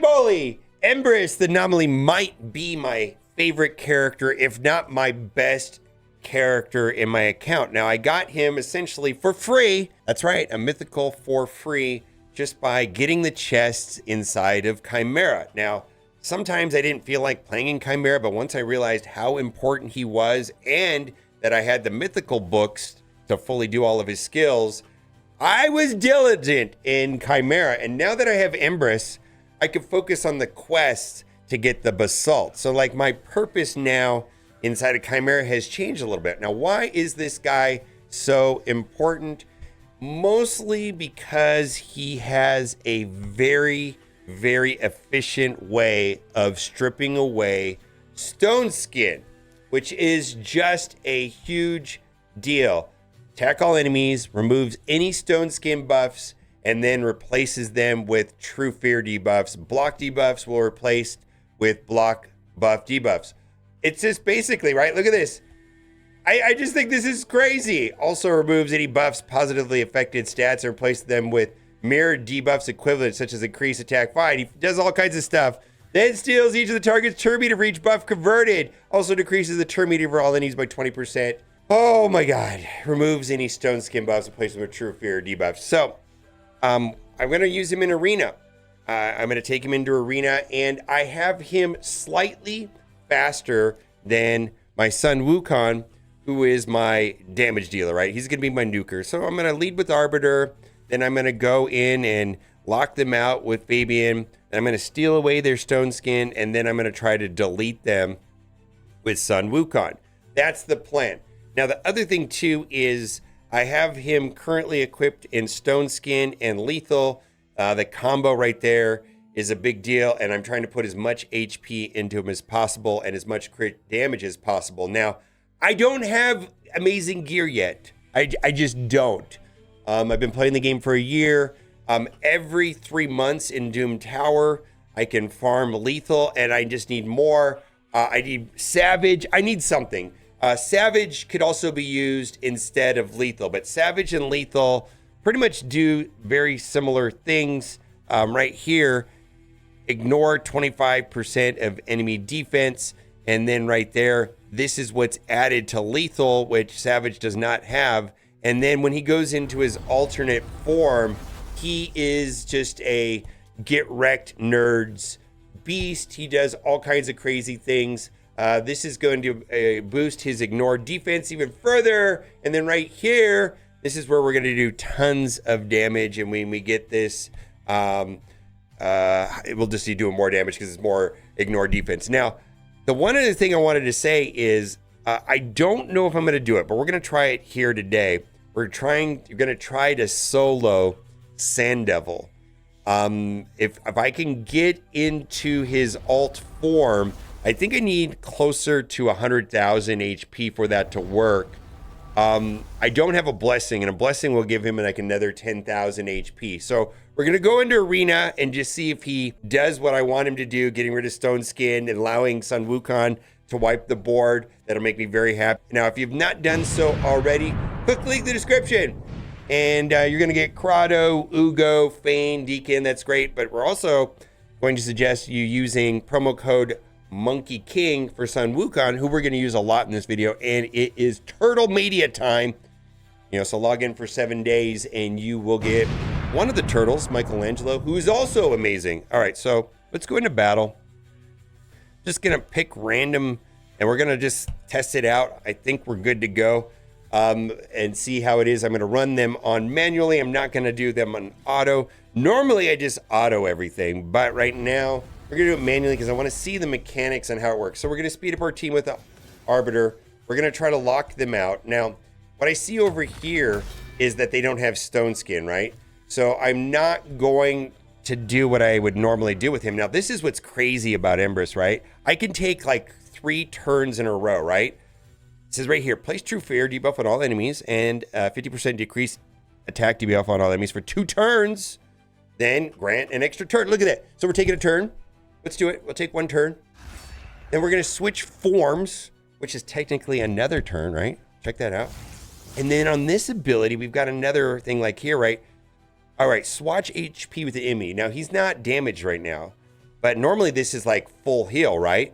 Holy moly! Embrys, the anomaly, might be my favorite character, if not my best character in my account. Now, I got him essentially for free. That's right, a mythical for free, just by getting the chests inside of Chimera. Now, sometimes I didn't feel like playing in Chimera, but once I realized how important he was and that I had the mythical books to fully do all of his skills, I was diligent in Chimera. And now that I have Embrys, I can focus on the quest to get the basalt. So like my purpose now inside of Chimera has changed a little bit. Now, why is this guy so important? Mostly because he has a very, very efficient way of stripping away stone skin, which is just a huge deal. Attack all enemies, removes any stone skin buffs, and then replaces them with true fear debuffs. Block debuffs will replace with block buff debuffs. It's just basically, right? Look at this. I just think this is crazy. Also removes any buffs positively affected stats and replaces them with mirrored debuffs equivalent, such as increased attack 5. He does all kinds of stuff. Then steals each of the target's turn meter for each buff converted. Also decreases the turn meter for all enemies by 20%. Oh my God. Removes any stone skin buffs and replaces them with true fear debuffs. So, I'm going to use him in Arena. I'm going to take him into Arena, and I have him slightly faster than my son Wukong, who is my damage dealer, right? He's going to be my nuker. So I'm going to lead with Arbiter. Then I'm going to go in and lock them out with Fabian. And I'm going to steal away their stone skin. And then I'm going to try to delete them with Sun Wukong. That's the plan. Now, the other thing, too, is I have him currently equipped in stone skin and lethal. The combo right there is a big deal. And I'm trying to put as much HP into him as possible and as much crit damage as possible. Now, I don't have amazing gear yet. I just don't. I've been playing the game for a year. Every 3 months in Doom Tower, I can farm lethal, and I just need more. I need Savage. I need something. Savage could also be used instead of lethal, but Savage and lethal pretty much do very similar things. Right here, ignore 25% of enemy defense, and then right there, this is what's added to lethal, which Savage does not have. And then when he goes into his alternate form, he is just a get wrecked nerds beast. He does all kinds of crazy things. This is going to boost his ignore defense even further. And then right here, this is where we're going to do tons of damage. And when we get this, we'll just be doing more damage because it's more ignore defense. Now, the one other thing I wanted to say is I don't know if I'm going to do it, but we're going to try it here today. You're going to try to solo Sand Devil. If I can get into his alt form, I think I need closer to 100,000 HP for that to work. I don't have a blessing, and a blessing will give him like another 10,000 HP. So we're going to go into Arena and just see if he does what I want him to do, getting rid of Stone Skin and allowing Sun Wukong to wipe the board. That'll make me very happy. Now, if you've not done so already, click the link in the description. And you're going to get Crado, Ugo, Fane, Deacon. That's great. But we're also going to suggest you using promo code Monkey King for Sun Wukong, who we're going to use a lot in this video. And it is Turtle Media time. So log in for 7 days and you will get one of the turtles, Michelangelo, who is also amazing. All right, so let's go into battle. Just going to pick random and we're going to just test it out. I think we're good to go. And see how it is. I'm going to run them on manually. I'm not going to do them on auto. Normally I just auto everything, but right now we're going to do it manually because I want to see the mechanics and how it works. So we're going to speed up our team with the Arbiter. We're going to try to lock them out. Now, what I see over here is that they don't have stone skin, right? So I'm not going to do what I would normally do with him. Now, this is what's crazy about Embrys, right? I can take like 3 turns in a row, right? It says right here, place true fear debuff on all enemies and 50% decrease attack debuff on all enemies for 2 turns. Then grant an extra turn. Look at that. So we're taking a turn. Let's do it. We'll take 1 turn. Then we're going to switch forms, which is technically another turn, right? Check that out. And then on this ability, we've got another thing like here, right? All right, swatch HP with the enemy. Now, he's not damaged right now. but normally this is like full heal, right?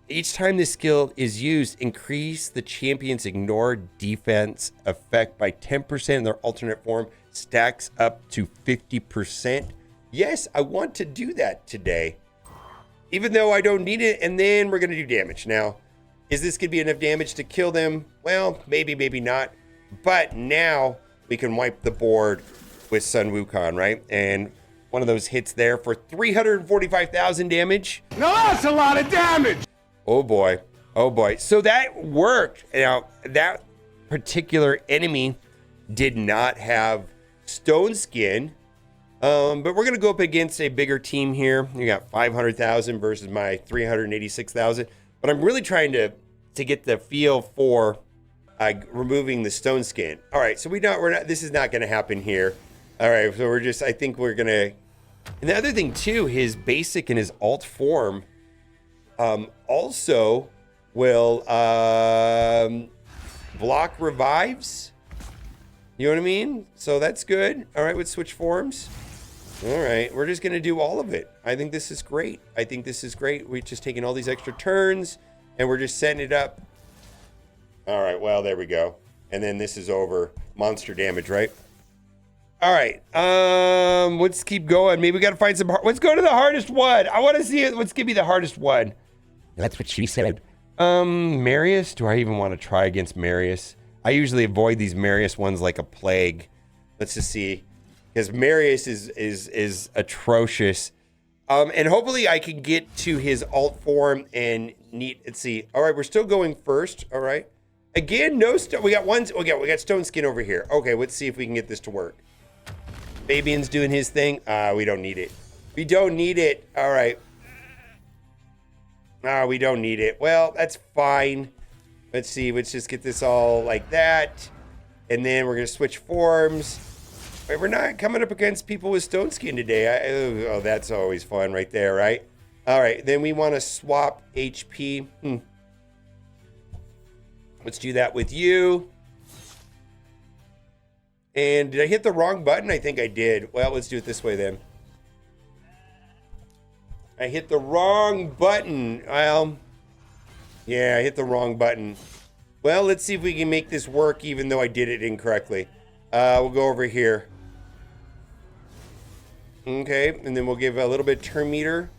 Each time this skill is used, increase the champion's ignore defense effect by 10% in their alternate form, stacks up to 50%. Yes, I want to do that today, even though I don't need it. And then we're going to do damage. Now, is this going to be enough damage to kill them? Well, maybe, maybe not. But now we can wipe the board with Sun Wukong, right? And one of those hits there for 345,000 damage. Now that's a lot of damage. Oh boy. Oh boy. So that worked. Now, that particular enemy did not have stone skin. But we're going to go up against a bigger team here. You got 500,000 versus my 386,000. But I'm really trying to get the feel for removing the stone skin. All right. So we're not, this is not going to happen here. All right. So I think we're going to, and the other thing too, his basic and his alt form, also will, block revives. You know what I mean? So that's good. All right. Let's switch forms. All right, we're just going to do all of it. I think this is great. I think this is great. We're just taking all these extra turns, and we're just setting it up. All right, well, there we go. And then this is over. Monster damage, right? All right, let's keep going. Maybe we got to find some... Let's go to the hardest one. I want to see it. Let's give me the hardest one. That's what she said. Marius? Do I even want to try against Marius? I usually avoid these Marius ones like a plague. Let's just see. Because Marius is atrocious. And hopefully I can get to his alt form and let's see. All right, we're still going first. All right. Again, no stone. We got stone skin over here. Okay, let's see if we can get this to work. Fabian's doing his thing. We don't need it. We don't need it. All right. We don't need it. Well, that's fine. Let's see. Let's just get this all like that. And then we're going to switch forms. We're not coming up against people with stone skin today. Oh, that's always fun right there, right? All right, then we want to swap HP. Let's do that with you. And did I hit the wrong button? I think I did. Well, let's do it this way then. I hit the wrong button. Well, yeah, I hit the wrong button. Well, let's see if we can make this work even though I did it incorrectly. We'll go over here. Okay, and then we'll give a little bit of turn meter.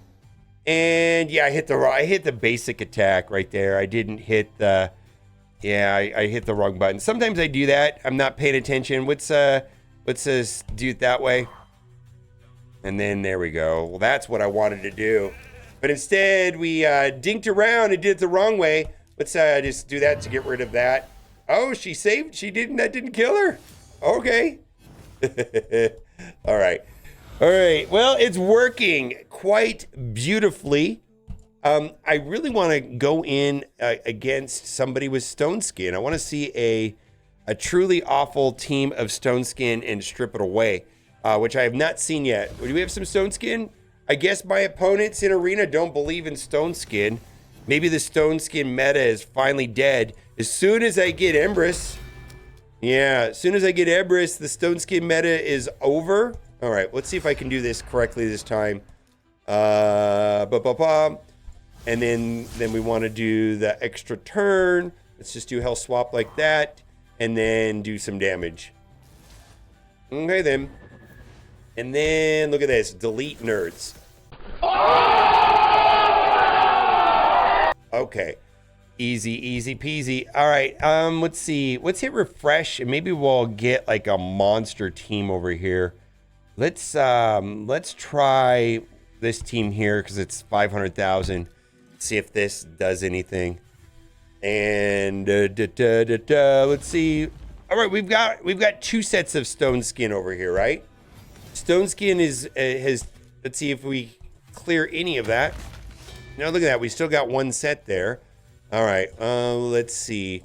And yeah, I hit the basic attack right there. I didn't hit the, yeah, I hit the wrong button. Sometimes I do that. I'm not paying attention. Let's do it that way. And then there we go. Well, that's what I wanted to do. But instead, we dinked around and did it the wrong way. Let's just do that to get rid of that. Oh, she saved. That didn't kill her. Okay. All right. All right. Well, it's working quite beautifully. I really want to go in against somebody with stone skin. I want to see a truly awful team of stone skin and strip it away, which I have not seen yet. Do we have some stone skin? I guess my opponents in Arena don't believe in stone skin. Maybe the stone skin meta is finally dead. As soon as I get Embrys, yeah, as soon as I get Embrys, the stone skin meta is over. All right, let's see if I can do this correctly this time. And then we want to do the extra turn. Let's just do health swap like that, and then do some damage. Okay, then. And then look at this, delete nerds. Okay, easy peasy. All right, let's see. Let's hit refresh, and maybe we'll get like a monster team over here. Let's try this team here because it's 500,000. See if this does anything. And let's see. All right, we've got two sets of stone skin over here, right? Stone skin has. Let's see if we clear any of that. Now look at that. We still got one set there. All right. Let's see.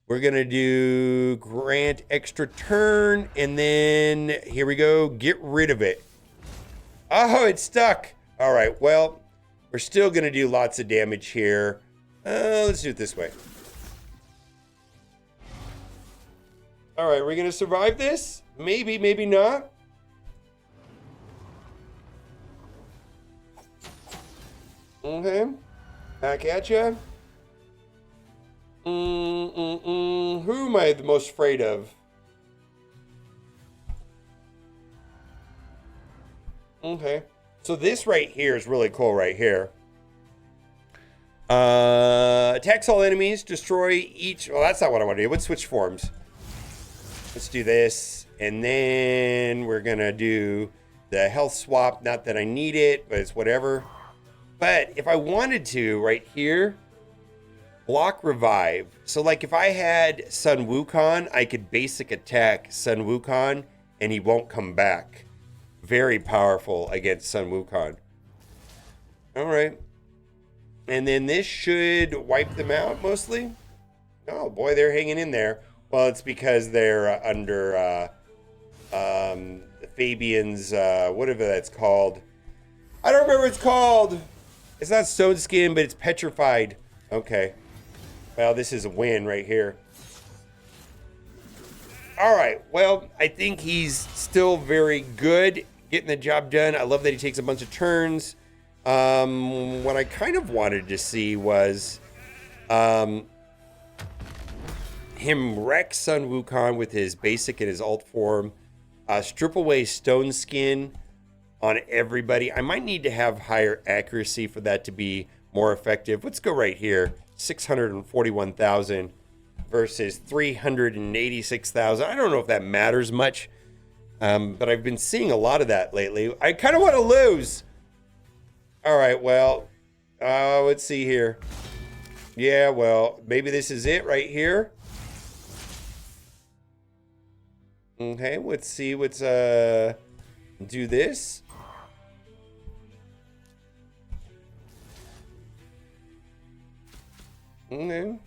We're going to do grant extra turn, and then here we go. Get rid of it. Oh, it's stuck. All right, well, we're still going to do lots of damage here. Let's do it this way. All right, we're going to survive this? Maybe, maybe not. Okay. Back at ya. Who am I the most afraid of? Okay. So this right here is really cool right here. Attacks all enemies, destroy each. Well, that's not what I want to do. Let's switch forms. Let's do this. And then we're going to do the health swap. Not that I need it, but it's whatever. But if I wanted to, right here, block revive. So like if I had Sun Wukong, I could basic attack Sun Wukong and he won't come back. Very powerful against Sun Wukong. All right. And then this should wipe them out mostly. Oh boy, they're hanging in there. Well, it's because they're under Fabian's, whatever that's called. I don't remember what it's called. It's not stone skin, but it's petrified. Okay. Well, this is a win right here. All right. Well, I think he's still very good getting the job done. I love that he takes a bunch of turns. What I kind of wanted to see was him wreck Sun Wukong with his basic and his alt form. Strip away stone skin on everybody. I might need to have higher accuracy for that to be more effective. Let's go right here. 641,000 versus 386,000. I don't know if that matters much, but I've been seeing a lot of that lately. I kind of want to lose. All right, well, let's see here. Yeah, well, maybe this is it right here. Okay, let's see what's, do this. Okay.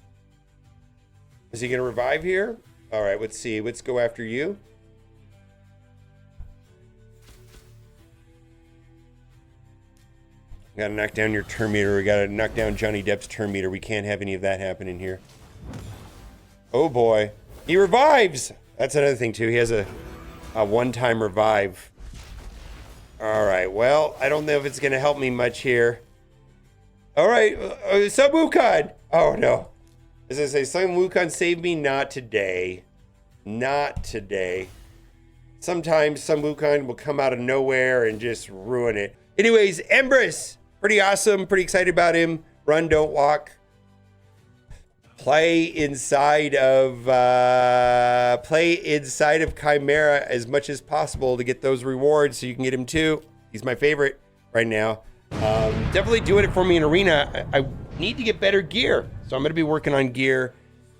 Is he going to revive here? All right, let's see. Let's go after you. Got to knock down your turn meter. We got to knock down Johnny Depp's turn meter. We can't have any of that happening here. Oh, boy. He revives. That's another thing, too. He has a one-time revive. All right. Well, I don't know if it's going to help me much here. All right. Sun Wukong. Oh, no. As I say, Sun Wukong saved me. Not today. Not today. Sometimes Sun Wukong will come out of nowhere and just ruin it. Anyways, Embrys. Pretty awesome. Pretty excited about him. Run, don't walk. Play inside of Chimera as much as possible to get those rewards so you can get him too. He's my favorite right now. Definitely doing it for me in Arena. I need to get better gear. So I'm going to be working on gear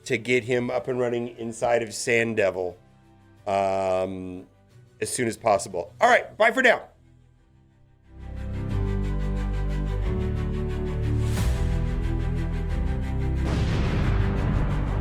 to get him up and running inside of Sand Devil as soon as possible. All right, bye for now.